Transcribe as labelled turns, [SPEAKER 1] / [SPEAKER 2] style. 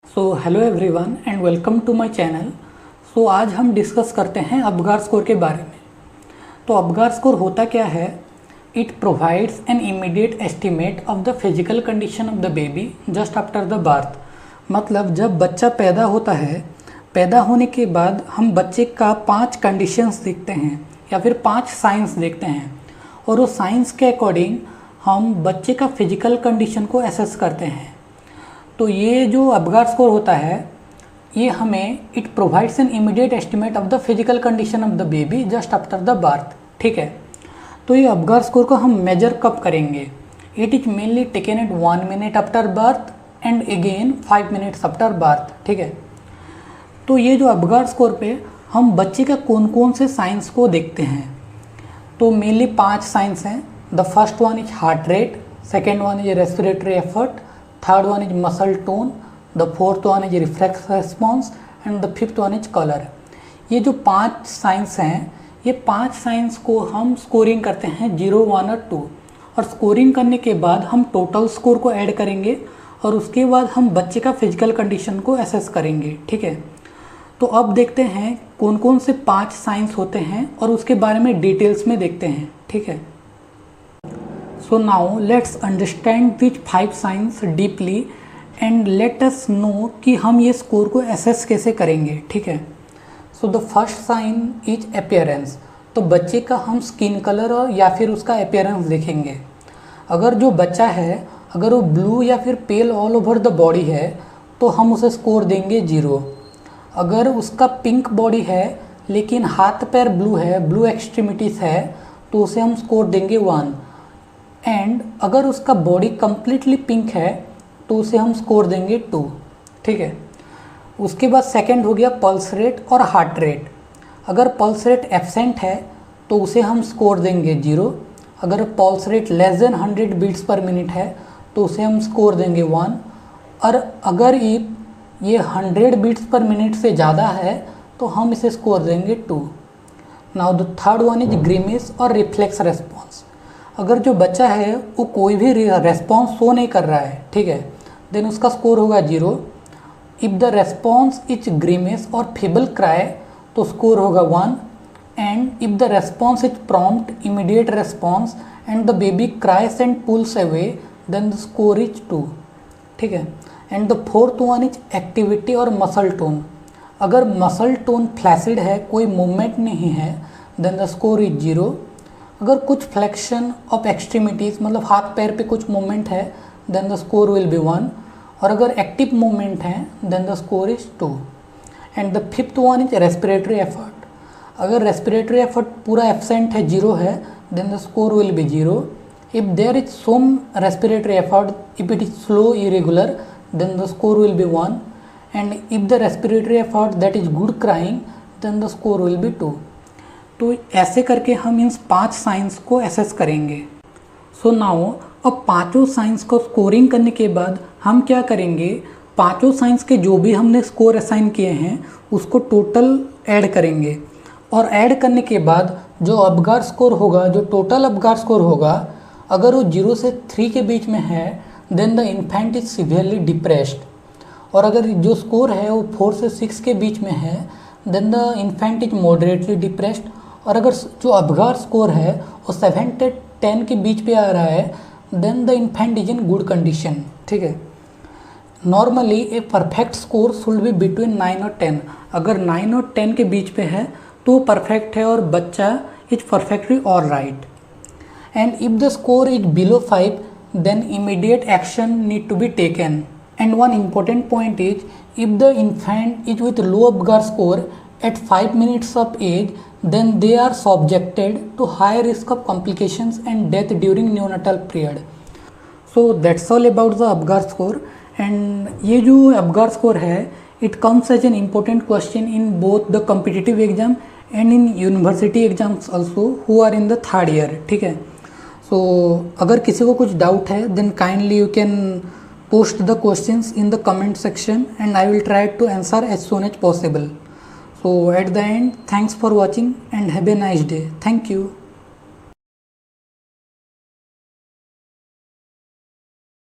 [SPEAKER 1] Hello everyone and welcome to my channel. आज हम discuss करते हैं अपगार स्कोर के बारे में। तो अपगार स्कोर होता क्या है? It provides an immediate estimate of the physical condition of the baby just after the birth. मतलब जब बच्चा पैदा होता है, पैदा होने के बाद हम बच्चे का 5 कंडीशंस देखते हैं या फिर 5 साइंस देखते हैं, और उस साइंस के अकॉर्डिंग हम बच्चे का फिजिकल कंडीशन को एसेस करते हैं। तो ये जो अपगार स्कोर होता है, ये हमें it provides an immediate estimate of the physical condition of the baby just after the birth. ठीक है, तो ये अपगार स्कोर को हम मेजर कब करेंगे? It is mainly taken at 1 minute after birth and again 5 minutes after birth. ठीक है, तो ये जो अपगार स्कोर पे हम बच्चे का कौन कौन से साइंस को देखते हैं, तो मेनली 5 साइंस हैं। The first one is heart rate, second one is respiratory effort, third one is muscle tone, the fourth one is reflex response and the fifth one is colour. ये जो 5 science हैं, ये 5 science को हम scoring करते हैं 0, 1 और 2, और स्कोरिंग करने के बाद हम टोटल स्कोर को ऐड करेंगे और उसके बाद हम बच्चे का फिजिकल कंडीशन को एसेस करेंगे। ठीक है, तो अब देखते हैं कौन कौन से 5 साइंस होते हैं और उसके बारे में डिटेल्स में देखते हैं। ठीक है, so now let's understand these 5 signs deeply and let us know कि हम ये स्कोर को एसेस कैसे करेंगे। ठीक है, so the first sign is appearance। तो बच्चे का हम स्किन कलर या फिर उसका अपीयरेंस देखेंगे। अगर जो बच्चा है, अगर वो ब्लू या फिर पेल ऑल ओवर द बॉडी है तो हम उसे स्कोर देंगे 0। अगर उसका पिंक बॉडी है लेकिन हाथ पैर ब्लू है, ब्लू एक्सट्रीमिटीज़ है, तो उसे हम स्कोर देंगे 1। एंड अगर उसका बॉडी कम्प्लीटली पिंक है तो उसे हम स्कोर देंगे 2। ठीक है, उसके बाद सेकंड हो गया पल्स रेट और हार्ट रेट। अगर पल्स रेट एब्सेंट है तो उसे हम स्कोर देंगे 0। अगर pulse rate less than 100 beats per minute है तो उसे हम स्कोर देंगे 1। और अगर ये 100 बीट्स पर मिनट से ज़्यादा है तो हम इसे स्कोर देंगे 2। Now the third one is grimace और रिफ्लेक्स रेस्पॉन्स। अगर जो बच्चा है वो कोई भी रेस्पॉन्स शो नहीं कर रहा है, ठीक है, देन उसका स्कोर होगा 0। If the response is grimace और फीबल क्राई तो स्कोर होगा 1। And if the response is prompt immediate response and the baby cries and pulls away then the score is 2। ठीक है, and the fourth one is activity और muscle tone. अगर muscle tone flaccid है, कोई movement नहीं है, then the score is 0। अगर कुछ फ्लेक्शन ऑफ एक्सट्रीमिटीज़ मतलब हाथ पैर पे कुछ मूवमेंट है, then the score will be 1। और अगर एक्टिव मूवमेंट है then the score is 2। And the fifth one is respiratory effort. अगर रेस्पिरेटरी एफर्ट पूरा एब्सेंट है, 0 है, then the score will be 0। If there is some respiratory effort, if it is slow irregular, then the score will be 1। And if the respiratory effort that is good crying, then the score will B 2। तो ऐसे करके हम इन 5 science को assess करेंगे। So now अब 5 science को scoring करने के बाद हम क्या करेंगे, 5 साइंस के जो भी हमने स्कोर असाइन किए हैं उसको टोटल ऐड करेंगे। और ऐड करने के बाद जो अपगार स्कोर होगा, जो टोटल अपगार स्कोर होगा, अगर वो 0 से 3 के बीच में है then the infant is severely depressed. और अगर जो स्कोर है वो 4 से 6 के बीच में है then the infant is moderately depressed. और अगर जो अपगार स्कोर है वो 7 से 10 के बीच पे आ रहा है then the infant is in good condition. ठीक है, normally a perfect score should be between 9 और 10। अगर 9 और 10 के बीच पे है तो परफेक्ट है और बच्चा is perfectly all right. And if the score is below 5 then immediate action need to be taken. And one important point is if the infant is with low Apgar score at 5 minutes of age, then they are subjected to high risk of complications and death during neonatal period. So that's all about the Apgar score. And ये जो Apgar score है, it comes as an important question in both the competitive exam and in university exams also who are in the 3rd year. ठीक है, so अगर किसी को कुछ doubt है then kindly you can post the questions in the comment section and I will try to answer as soon as possible. So at the end, thanks for watching and have a nice day. Thank you.